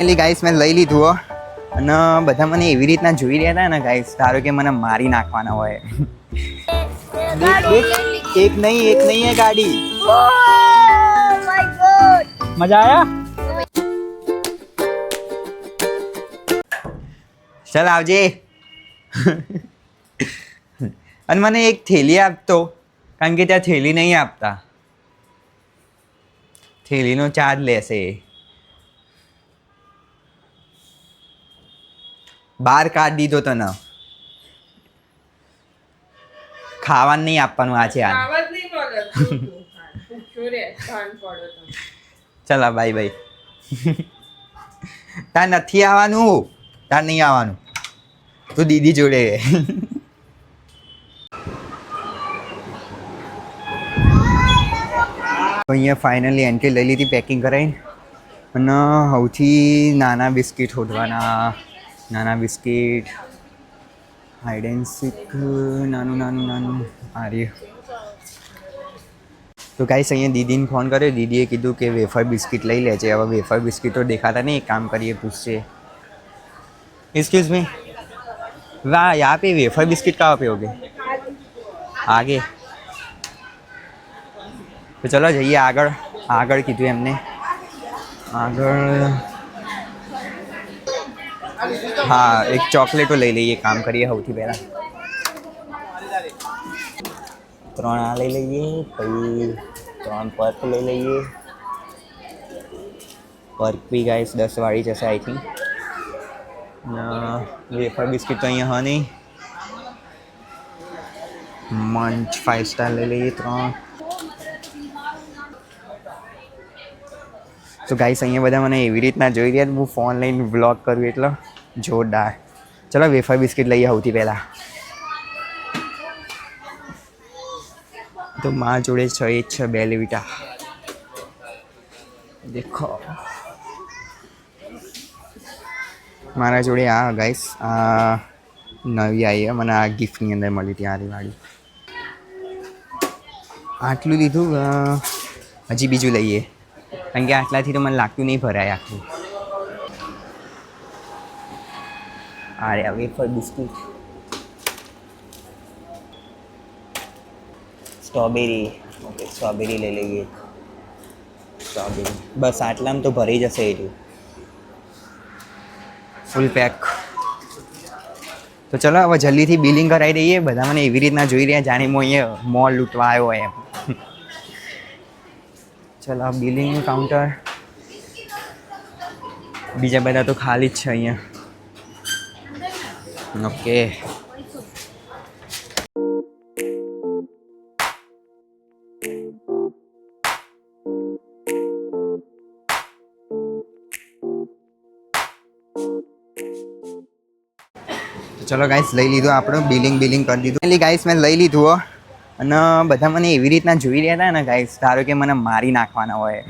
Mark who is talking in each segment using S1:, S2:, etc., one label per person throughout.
S1: એટલે ગાઈસ મેં લઈ લીધું હો અને બધા મને એવી રીતના જોઈ રહ્યા હતા ને ગાઈસ, ધારો કે મને મારી નાખવાના હોય. એક નહીં હે ગાડી. મજા આયા? ચાલ આવજે. અને મને એક થેલી આપતો, કારણ કે ત્યાં થેલી નહીં આપતા, થેલીનો ચાર્જ લેશે. બહાર કાઢ દીધો તને, ખાવાનું નહીં આપવાનું આ છે. ચાલ બાય બાય. તાર નથી આવવાનું, તાર નહીં આવવાનું, તું દીદી જોડે. અહીંયા ફાઇનલી એન્ટ્રી લઈ લીધી પેકિંગ કરાવીને, અને સૌથી નાના બિસ્કિટ શોધવાના. નાના બિસ્કિટ, હાઈડ એન્ડ સીક, નાનું આ રહ્યું. તો ગાઈસ અહીંયા દીદીને ફોન કર્યો, દીદીએ કીધું કે વેફર બિસ્કિટ લઈ લેજે. હવે વેફર બિસ્કિટો દેખાતા નહીં, એક કામ કરીએ પૂછશે. एक्सक्यूज मी, वाह यहाँ पे वेफर बिस्किट कहाँ पे होगे? आगे. तो चलो જઈએ આગળ. આગળ કીધું એમને, આગળ. હા, એક ચોકલેટો લઈ લઈએ, કામ કરીએ સૌથી પહેલાં. 3 આ લઈ લઈએ, પછી 3 પર્ક લઈ લઈએ. પર્ક બી ગાઈસ 10 વાળી જશે આઈ થિંક. વેફર બિસ્કિટ તો અહીંયા હા નહીં. મંચ 5 સ્ટાર લઈ લઈએ 3. તો ગાઈસ અહીંયા બધા મને એવી રીતના જોઈ રહ્યા, હું ફોન લઈને વ્લોગ કરું એટલે જોરદાર. ચલો વેફર બિસ્કિટ લઈએ સૌથી પહેલાં. તો મારા જોડે છે એ જ છે બેલવીટા. દેખો મારા જોડે આ ગાઈસ, આ નવી આવી, મને આ ગિફ્ટની અંદર મળી હતી આરી વાળી. આટલું લીધું, હજી બીજું લઈએ, કારણ કે આટલાથી તો મને લાગતું નહીં ભરાય આટલું. અરે wafer biscuit, strawberry. Okay, strawberry લઈ લઈએ. સ્ટ્રોબેરી બસ આટલામાં તો ભરાઈ જશે એટલું, ફૂલ પેક. તો ચલો હવે જલ્દીથી બિલિંગ કરાવી દઈએ. બધા મને એવી રીતના જોઈ રહ્યા જાણે હું અહીંયા મોલ લૂંટવા આવ્યો એમ. ચલો બિલિંગનું કાઉન્ટર, બીજા બધા તો ખાલી જ છે અહીંયા. ઓકે, ચલો ગાઈસ લઈ લીધું આપણે, બિલિંગ કરી દીધું. એટલે ગાઈસ મેં લઈ લીધું હો, અને બધા મને એવી રીતના જોઈ રહ્યા હતા ને ગાઈસ, ધારો કે મને મારી નાખવાના હોય.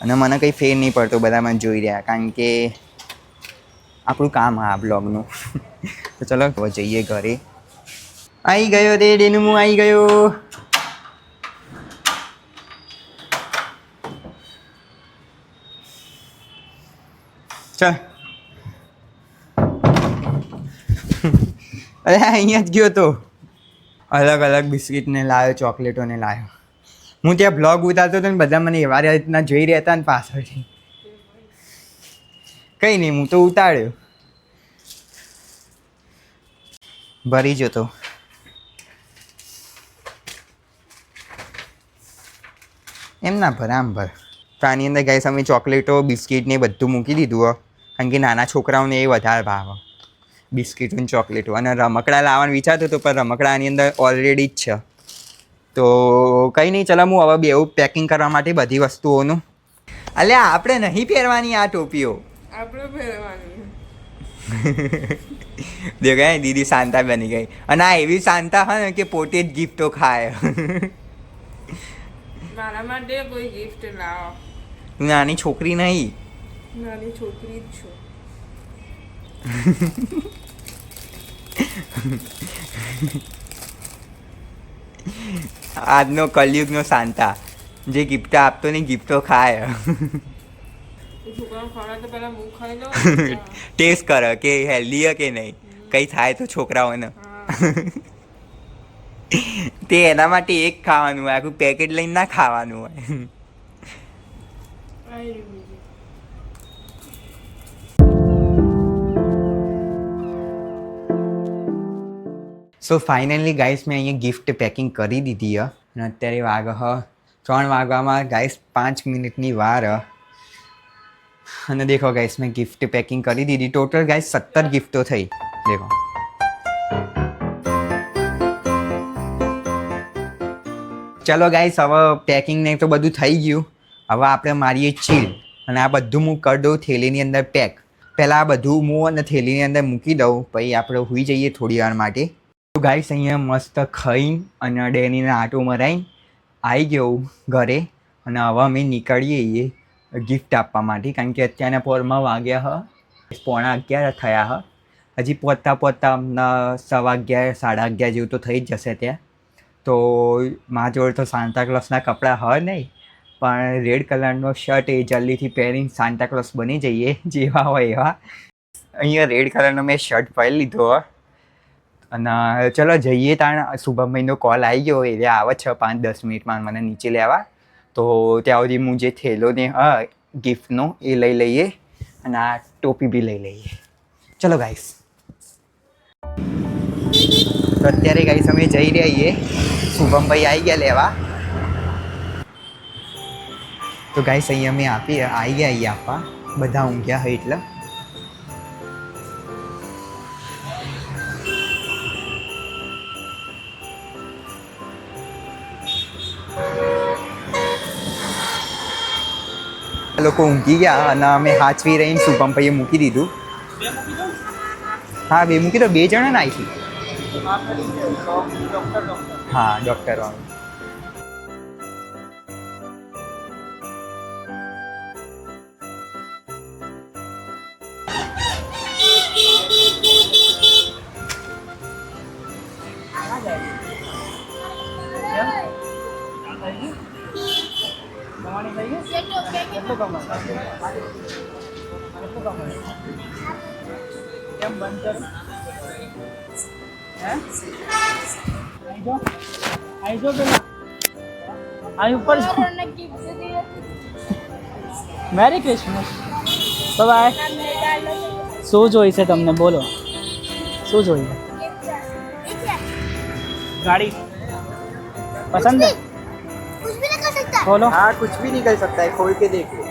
S1: અને મને કંઈ ફેર નહીં પડતો, બધા મને જોઈ રહ્યા, કારણ કે આપણું કામ આ બ્લોગનું. તો ચલો હવે જઈએ ઘરે. આવી ગયો તે ડેનું, હું આવી ગયો. ચાલ, અરે અહીંયા જ ગયો તો. અલગ અલગ બિસ્કિટને લાવ્યો, ચોકલેટોને લાવ્યો. હું ત્યાં બ્લોગ ઉતારતો હતો ને બધા મને એવા રીતના જોઈ રહ્યા હતા ને પાછળથી. કંઈ નહીં, હું તો ઉતાર્યો, ભરી જતો. એમ ના ભર, આમ ભર. તો આની અંદર ગાઈસ અમે ચોકલેટો, બિસ્કિટ ને બધું મૂકી દીધું હો, કારણ કે નાના છોકરાઓને એ વધારે ભાવે બિસ્કિટ અને ચોકલેટો. અને રમકડા લાવવાનું વિચારતો હતો, પણ રમકડા આની અંદર ઓલરેડી જ છે. તો કંઈ નહીં, ચલો હું હવે બેવું પેકિંગ કરવા માટે બધી વસ્તુઓનું. અલ્યા આપણે નહીં પહેરવાની આ ટોપીઓ,
S2: આપણે પહેરવાની.
S1: દેખાય દીદી શાંતા બની ગઈ. અને આ એવી શાંતા હોય ને કે પોતે જ ગિફ્ટો ખાય.
S2: મારા માટે કોઈ ગિફ્ટ લાવો.
S1: તું નાની છોકરી નહીં,
S2: નાની છોકરી જ છું.
S1: આજનો કલયુગનો શાંતા, જે ગિફ્ટ આપતો નહીં, ગિફ્ટો ખાય.
S2: એ છોકરાઓ ખવડાવે તો પહેલા હું ખાઈ લઉં.
S1: ટેસ્ટ કરે કે હેલ્ધી કે નહીં, કંઈ થાય તો છોકરાઓને.
S2: હા.
S1: તે એના માટે એક ખાવાનું હોય, આખું પેકેટ લઈને ના ખાવાનું હોય.
S2: આઈ રહ્યું બીજું.
S1: સો ફાઇનલી ગાઈસ મેં અહીંયા ગિફ્ટ પેકિંગ કરી દીધી હ અને અત્યારે વાગ 3 વાગવામાં ગાઈસ 5 મિનિટની વાર હ. અને દેખો ગાઈસ મેં ગિફ્ટ પેકિંગ કરી દીધી. ટોટલ ગાઈસ 17 ગિફ્ટો થઈ. દેખો ચલો ગાઈસ, હવે પેકિંગ ને તો બધું થઈ ગયું. હવે આપણે મારીએ ચીલ અને આ બધું હું કરી દઉં થેલીની અંદર પેક. પહેલાં આ બધું હું અને થેલીની અંદર મૂકી દઉં, પછી આપણે સૂઈ જઈએ થોડી વાર માટે. તો ગાઈસ અહીંયા મસ્ત ખાઈને અને ડેનીને આટો મરાઈને આવી ગયો ઘરે અને હવે અમે નીકળીએ ગિફ્ટ આપવા માટે, કારણ કે અત્યારના પોરમાં વાગ્યા હ 11:15 થયા હ. હજી પહોંચતા અમને 11:15 11:30 જેવું તો થઈ જ જશે ત્યાં. તો મારા જોડે તો સાન્તાક્લોઝના કપડાં હ નહીં, પણ રેડ કલરનો શર્ટ એ જલ્દીથી પહેરીને સાન્તાક્લોઝ બની જઈએ જેવા હોય એવા. અહીંયા રેડ કલરનો મેં શર્ટ પહેરી લીધો હ અને ચલો જઈએ. તાણ શુભમભાઈનો કોલ આવી ગયો, એ આવે છે 5-10 મિનિટમાં મને નીચે લેવા. તો ત્યાં સુધી હું જે થેલો ને ગિફ્ટનો એ લઈ લઈએ અને આ ટોપી બી લઈ લઈએ. ચલો ગાઈસ. તો અત્યારે ગાઈસ અમે જઈ રહ્યા છીએ, શુભમભાઈ આવી ગયા લેવા. તો ગાઈસ અહીંયા અમે આવી ગયા અહીંયા આપવા, બધા ઊંઘ્યા હોય એટલે. લોકો ઊંઘી ગયા અને અમે હાચવી રહીને શુભમભાઈએ મૂકી દીધું. હા, બે મૂકી દો. 2 જણા ને આવી. હા, ડૉક્ટર વાળું.
S3: કેમ બંધ કરું? હે? આઈ જો પેલા આઈ ઉપર મેરી ક્રિસમસ. બાય. શું જોઈશે તમને? બોલો, શું જોઈએ? गाड़ी पसंद है?
S4: कुछ भी नहीं कर सकता।
S3: खोलो.
S1: हाँ, कुछ भी नहीं कर सकता है, खोल के देख लो.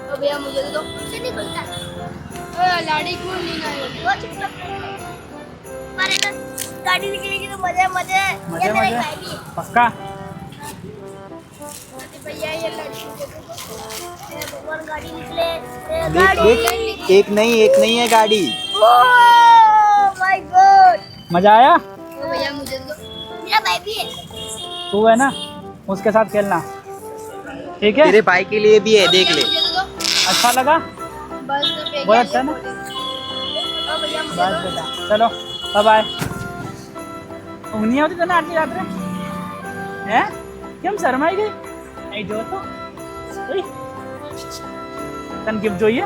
S4: तो भैया मुझे तो कुछ नहीं करता। ओए लाड़ी क्यों नहीं आई? वो चुपचाप पर है ना, गाड़ी निकलेगी तो मजे मजे
S3: मजे
S4: ये मेरा
S3: मजे
S4: भाई भी है।
S3: पक्का.
S4: अरे भैया ये लड़की देखो मेरे भगवान गाड़ी निकले
S1: देख देख, एक नहीं है गाड़ी.
S4: Oh my God.
S3: मजा आया?
S4: तो भैया मुझे तो मेरा भाई भी है।
S3: तू है ना, उसके साथ खेलना, ठीक है?
S1: तेरे भाई के लिए भी है, देख ले.
S4: मुझे तो
S3: अच्छा लगा?
S4: बस पे
S3: बहुत अच्छा ना?
S4: ओ भैया मुझे
S3: बस
S4: तो
S3: बेटा, चलो बाय बाय. ઊંઘ નહીં આવતી તને આટલી રાત્રે? હે કેમ શરમાઈ ગઈ? અહીં જો તો ઓય, તને ગિફ્ટ જોઈએ?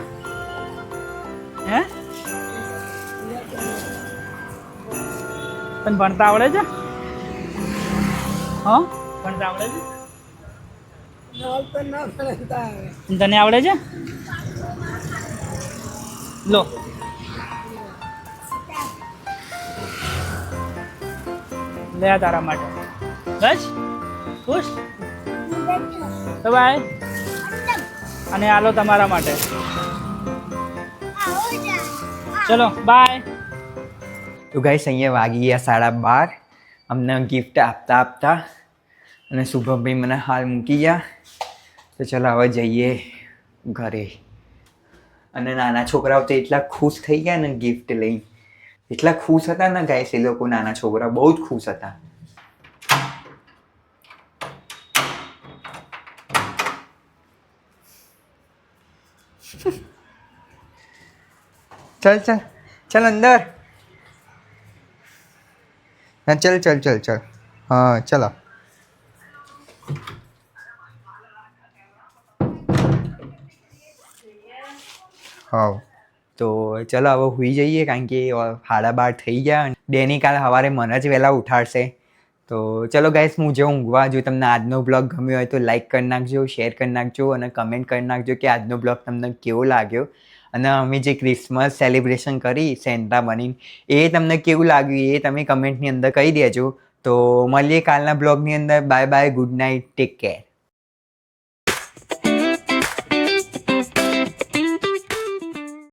S3: હે તને ભણતા આવડે છે? હા, ભણતા આવડે છે? તને આવડે છે? લો લે આ તારા માટે. બસ ખુશ? તો બાય. અને આલો તમારા માટે. ચલો બાય.
S1: તો ગાઈસ અહીંયા વાગી ગયા 12:30. અમને ગિફ્ટ આપતા અને શુભમભાઈ મને હાલ મૂકી ગયા. તો ચલો હવે જઈએ ઘરે. અને નાના છોકરાઓ તો એટલા ખુશ થઈ ગયા ને ગિફ્ટ લઈને, એટલા ખુશ હતા ને ગાઈસ, એ લોકો નાના છોકરા બહુ જ ખુશ હતા. चल चल चल अंदर. हाँ चल चल चल चल. हाँ चलो. હા તો ચલો હવે સૂઈ જઈએ કારણ કે 12:30 થઈ ગયા અને ડેની કાલ સવારે મને જ વહેલા ઉઠાડશે. તો ચલો ગાઈસ હું જે ઊંઘવા, જો તમને આજનો બ્લોગ ગમ્યો હોય તો લાઈક કરી નાખજો, શેર કરી નાખજો અને કમેન્ટ કરી નાખજો કે આજનો બ્લોગ તમને કેવો લાગ્યો. અને અમે જે ક્રિસમસ સેલિબ્રેશન કરી સેન્ટા બનીને એ તમને કેવું લાગ્યું એ તમે કમેન્ટની અંદર કહી દેજો. તો મળીએ કાલના બ્લોગની અંદર. Bye bye, good night, take care.